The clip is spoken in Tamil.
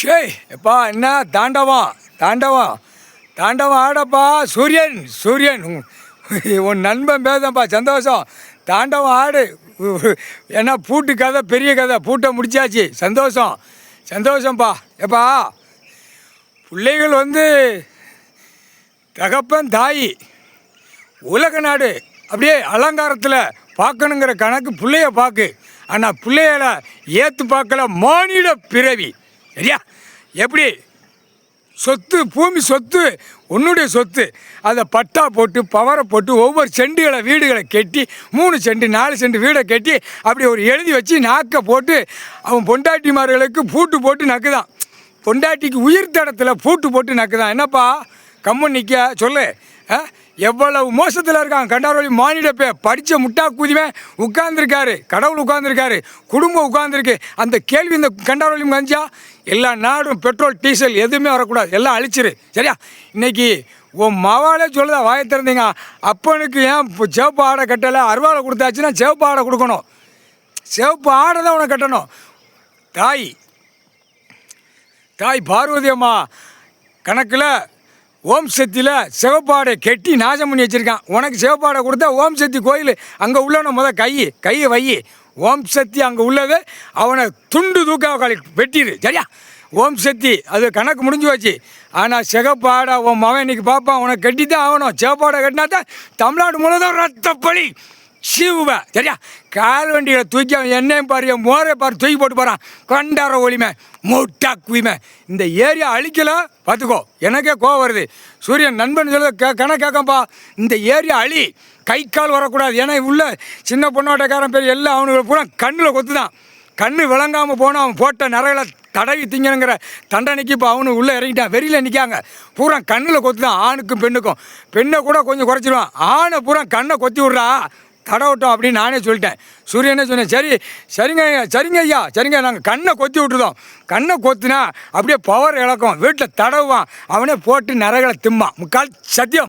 ஷேய் எப்பா என்ன தாண்டவம் தாண்டவம் தாண்டவம் ஆடப்பா சூரியன் சூரியன் உன் நண்பன் பேசப்பா சந்தோஷம் தாண்டவம் ஆடு ஏன்னா பூட்டு கதை பெரிய கதை பூட்டை முடிச்சாச்சு சந்தோஷம் சந்தோஷம்ப்பா எப்பா பிள்ளைகள் தகப்பன் தாய் உலக நாடு அப்படியே அலங்காரத்தில் பார்க்கணுங்கிற கணக்கு பிள்ளைய பார்க்கு ஆனால் பிள்ளைகளை ஏற்று பார்க்கல மானிட பிறவி சரியா எப்படி சொத்து பூமி சொத்து உன்னுடைய சொத்து அதை பட்டா போட்டு பவரை போட்டு ஒவ்வொரு செண்டுகளை வீடுகளை கட்டி 3 செண்டு 4 செண்டு வீடை கட்டி அப்படி ஒரு எழுதி வச்சு நாக்கை போட்டு அவன் பொண்டாட்டிமார்களுக்கு பூட்டு போட்டு நக்குதான் பொண்டாட்டிக்கு உயிர் தடத்தில் பூட்டு போட்டு நக்குதான் என்னப்பா கம்மன் நிற்க சொல்லு எவ்வளவு மோசத்தில் இருக்கான் கண்டாரோலி மானிட படித்த முட்டா கூதிமே உட்கார்ந்துருக்காரு கடவுள் உட்கார்ந்துருக்காரு குடும்பம் உட்கார்ந்துருக்கு அந்த கேள்வி இந்த கண்டாரோலி கஞ்சா எல்லா நாடும் பெட்ரோல் டீசல் எதுவுமே வரக்கூடாது எல்லாம் அழிச்சிரு சரியா இன்னைக்கு உன் மவாலே சொல்லுதா வாயை திறந்தீங்க அப்பனுக்கு ஏன் சிவப்பு ஆடை கட்டலை அருவாளை கொடுத்தாச்சுன்னா சிவப்பு ஆடை கொடுக்கணும் சிவப்பு ஆடை தான் உனக்கு கட்டணும் தாய் பார்வதி அம்மா கணக்கில் ஓம் சக்தியில் சிவப்பாடை கெட்டி நாசம் பண்ணி வச்சுருக்கான் உனக்கு சிவப்பாடை கொடுத்தா ஓம் சக்தி கோயில் அங்கே உள்ளவன கையை வை ஓம் சக்தி அங்கே உள்ளது அவனை துண்டு தூக்காக்காளி வெட்டிடு சரியா ஓம் சக்தி அது கணக்கு முடிஞ்சு வச்சு ஆனால் சிவப்பாடை உன் மகன் இன்னைக்கு பார்ப்பான் உனக்கு கட்டி தான் ஆகணும் சிவப்பாடை கட்டினா தான் தமிழ்நாடு முழுவதும் ரத்தப்பழி சிவுவ சரியா கால் வண்டிகளை தூக்கி அவன் என்னையும் பாரு மோரை பாரு தூக்கி போட்டு போகிறான் கொண்டார ஒளிமை மூட்டா குவிமை இந்த ஏரியா அழிக்கல பார்த்துக்கோ எனக்கே கோவம் வருது சூரியன் நண்பன் சொல்ல கணக்காக்கப்பா இந்த ஏரியா அழி கை கால் வரக்கூடாது ஏன்னா உள்ள சின்ன பொண்ணோட்டக்காரன் பேர் எல்லாம் அவனுக்கு பூரா கண்ணில் கொத்து தான் கண்ணு விளங்காமல் போனால் அவன் போட்ட நிறைகளை தடவி திங்கணுங்கிற தண்டனைக்கு இப்போ அவனு உள்ளே இறங்கிட்டான் வெறியில் நிற்காங்க பூரா கண்ணில் கொத்து தான் ஆணுக்கும் பெண்ணுக்கும் பெண்ணை கூட கொஞ்சம் குறைச்சிடுவான் ஆணை பூரா கண்ணை கொத்தி விட்றா தடவிட்டோம் அப்படின்னு நானே சொல்லிட்டேன் சூரியனே சொன்னேன் சரிங்க ஐயா சரிங்க நாங்கள் கண்ணை கொத்தி விட்டுருதோம் கண்ணை கொத்துனா அப்படியே பவர் இழக்கும் வீட்டில் தடவுவான் அவனே போட்டு நிறைகளை திம்பான் முக்கால் சத்தியம்